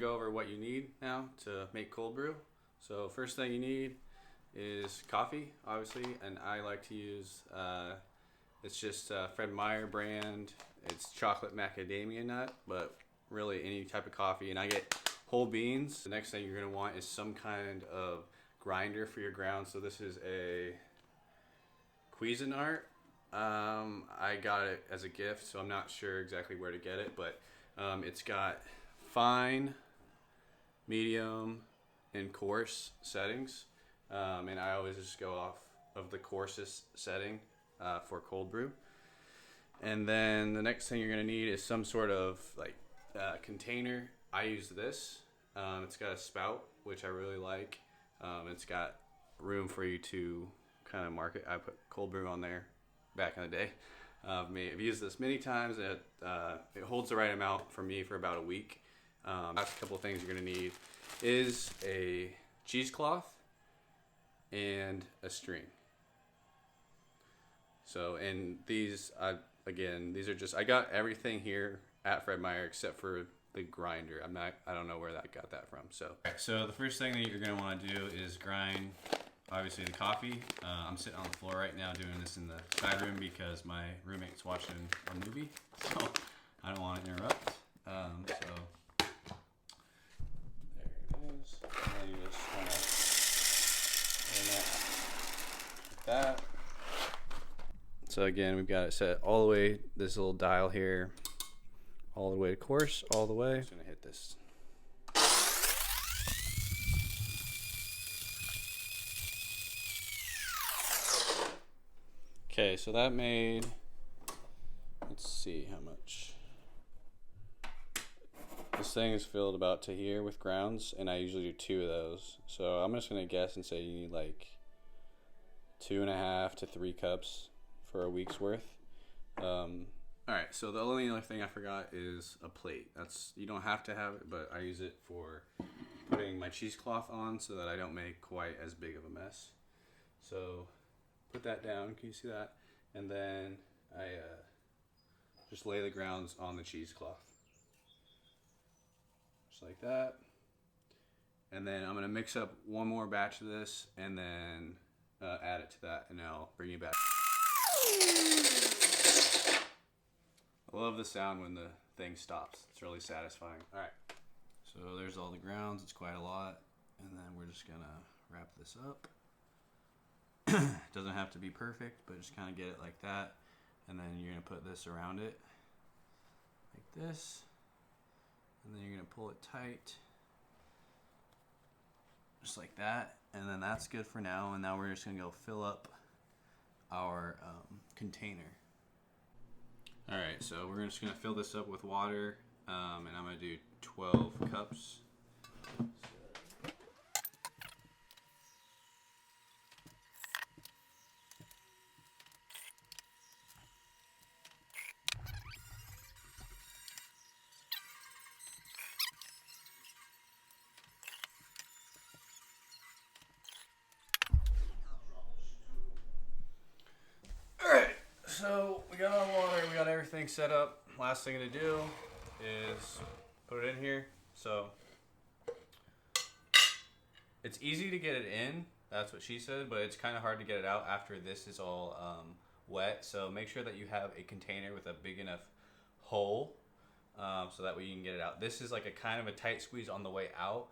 go over what you need now to make cold brew. So first thing you need is coffee, obviously, and I like to use, it's just Fred Meyer brand. It's chocolate macadamia nut, but really any type of coffee. And I get whole beans. The next thing you're gonna want is some kind of grinder for your ground. So this is a Cuisinart. I got it as a gift, so I'm not sure exactly where to get it, but it's got fine, medium, and coarse settings, and I always just go off of the coarsest setting for cold brew. And then the next thing you're gonna need is some sort of like container. I use this. It's got a spout, which I really like. It's got room for you to kind of mark it. I put cold brew on there back in the day. I've used this many times, and it holds the right amount for me for about a week. Last couple of things you're going to need is a cheesecloth and a string. So, and these, these are just, I got everything here at Fred Meyer except for the grinder. I don't know where I got that from. So the first thing that you're going to want to do is grind, obviously, the coffee. I'm sitting on the floor right now doing this in the side room because my roommate's watching a movie, so I don't want to interrupt. So there it is. And then you just kind of like that. So again, we've got it set all the way, this little dial here, all the way to coarse, all the way. I'm just gonna hit this. Okay, so that made, let's see how much. This thing is filled about to here with grounds, and I usually do 2 of those. So I'm just gonna guess and say you need like 2.5 to 3 cups for a week's worth. Alright, so the only other thing I forgot is a plate. You don't have to have it, but I use it for putting my cheesecloth on so that I don't make quite as big of a mess. So put that down, can you see that? And then I just lay the grounds on the cheesecloth. Just like that. And then I'm gonna mix up one more batch of this and then add it to that, and I'll bring you back. I love the sound when the thing stops. It's really satisfying. All right, so there's all the grounds. It's quite a lot. And then we're just gonna wrap this up. Doesn't have to be perfect, but just kind of get it like that. And then you're gonna put this around it like this. And then you're gonna pull it tight, just like that. And then that's good for now. And now we're just gonna go fill up our container. All right, so we're just gonna fill this up with water, and I'm gonna do 12 cups. So we got our water, we got everything set up. Last thing to do is put it in here. So it's easy to get it in, that's what she said, but it's kind of hard to get it out after this is all wet. So make sure that you have a container with a big enough hole so that way you can get it out. This is like a kind of a tight squeeze on the way out.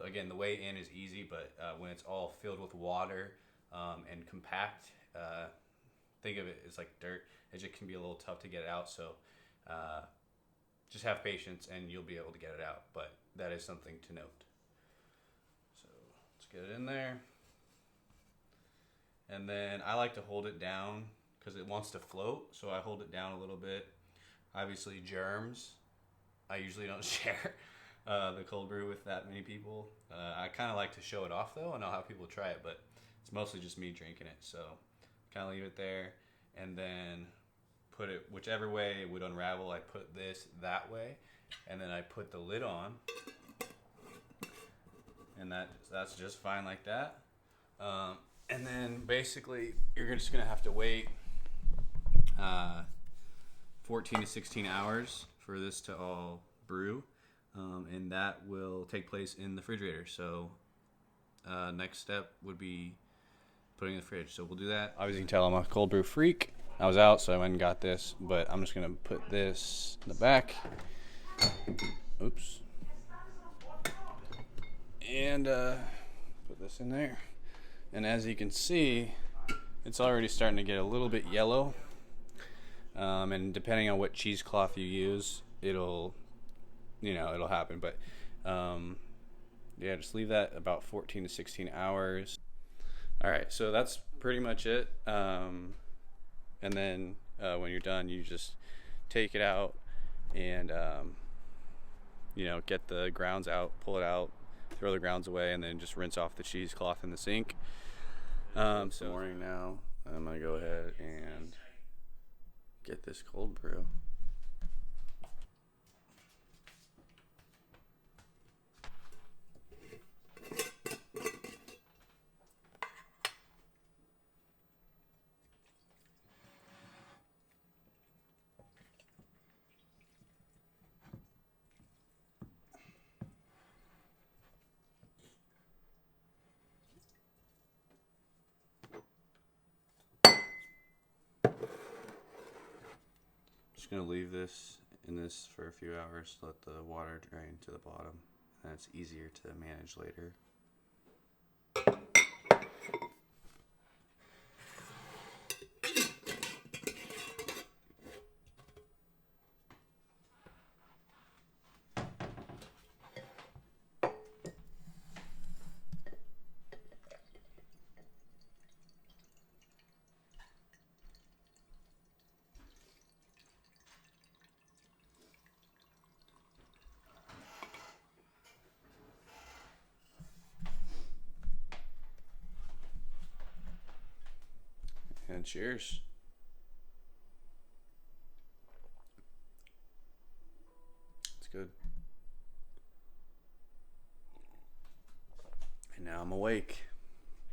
Again, the way in is easy, but when it's all filled with water and compact, think of it as like dirt. It just can be a little tough to get it out. So just have patience and you'll be able to get it out. But that is something to note. So let's get it in there. And then I like to hold it down because it wants to float. So I hold it down a little bit. Obviously germs. I usually don't share the cold brew with that many people. I kind of like to show it off though, and I'll have people try it, but it's mostly just me drinking it. So kind of leave it there, and then put it whichever way it would unravel. I put this that way, and then I put the lid on, and that's just fine like that. And then basically you're just gonna have to wait 14 to 16 hours for this to all brew. and that will take place in the refrigerator. So next step would be putting it in the fridge. So we'll do that. Obviously, you can tell I'm a cold brew freak. I was out, so I went and got this, but I'm just gonna put this in the back. Oops. And put this in there. And as you can see, it's already starting to get a little bit yellow. And depending on what cheesecloth you use, it'll happen. But yeah, just leave that about 14 to 16 hours. All right, so that's pretty much it. And then when you're done, you just take it out and get the grounds out, pull it out, throw the grounds away, and then just rinse off the cheesecloth in the sink. So morning now, I'm gonna go ahead and get this cold brew. Just gonna leave this in this for a few hours to let the water drain to the bottom, and it's easier to manage later. And cheers. It's good. And now I'm awake.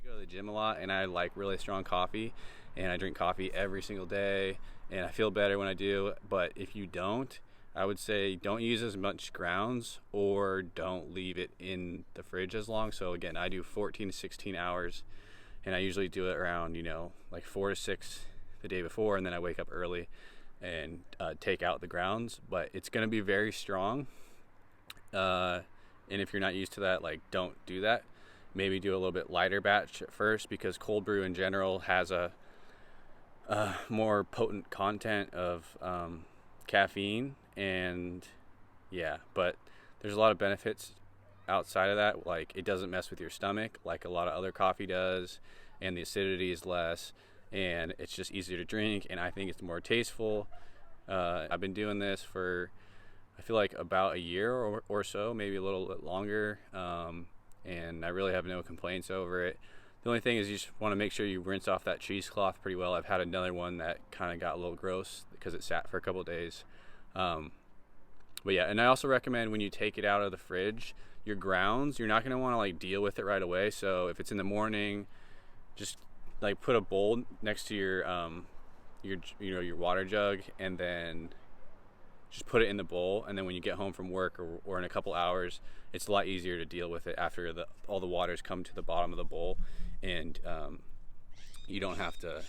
I go to the gym a lot, and I like really strong coffee, and I drink coffee every single day, and I feel better when I do. But if you don't, I would say don't use as much grounds, or don't leave it in the fridge as long. So again, I do 14 to 16 hours, and I usually do it around like 4 to 6 the day before, and then I wake up early and take out the grounds. But it's going to be very strong, and if you're not used to that, like, don't do that. Maybe do a little bit lighter batch at first, because cold brew in general has a more potent content of caffeine, and yeah, but there's a lot of benefits outside of that. Like, it doesn't mess with your stomach like a lot of other coffee does, and the acidity is less, and it's just easier to drink, and I think it's more tasteful. I've been doing this for, I feel like, about a year or so, maybe a little bit longer, and I really have no complaints over it. The only thing is you just want to make sure you rinse off that cheesecloth pretty well. I've had another one that kind of got a little gross because it sat for a couple of days. But yeah, and I also recommend when you take it out of the fridge, your grounds, you're not going to want to like deal with it right away. So if it's in the morning, just like put a bowl next to your water jug, and then just put it in the bowl, and then when you get home from work or in a couple hours, it's a lot easier to deal with it after all the waters come to the bottom of the bowl, and you don't have to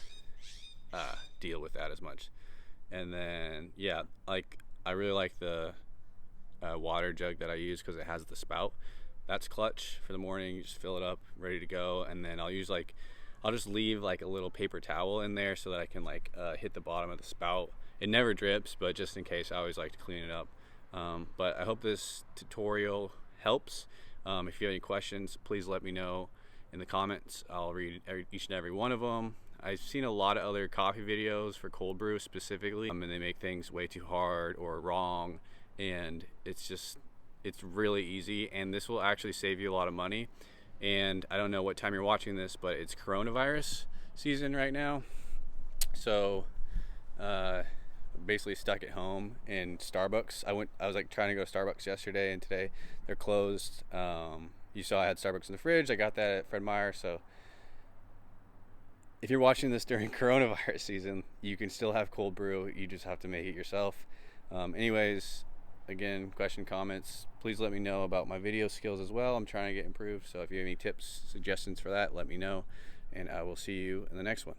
deal with that as much. And then yeah, like, I really like the water jug that I use because it has the spout. That's clutch for the morning. You just fill it up, ready to go, and then I'll just leave like a little paper towel in there so that I can like hit the bottom of the spout. It never drips, but just in case, I always like to clean it up. But I hope this tutorial helps. If you have any questions, please let me know in the comments. I'll read each and every one of them. I've seen a lot of other coffee videos for cold brew specifically, and they make things way too hard or wrong, and it's really easy, and this will actually save you a lot of money. And I don't know what time you're watching this, but it's coronavirus season right now, so basically stuck at home in Starbucks. I was like trying to go to Starbucks yesterday, and today they're closed. You saw I had Starbucks in the fridge. I got that at Fred Meyer. So if you're watching this during coronavirus season, you can still have cold brew. You just have to make it yourself. Anyways, again, question, comments, please let me know about my video skills as well. I'm trying to get improved, so if you have any tips, suggestions for that, let me know, and I will see you in the next one.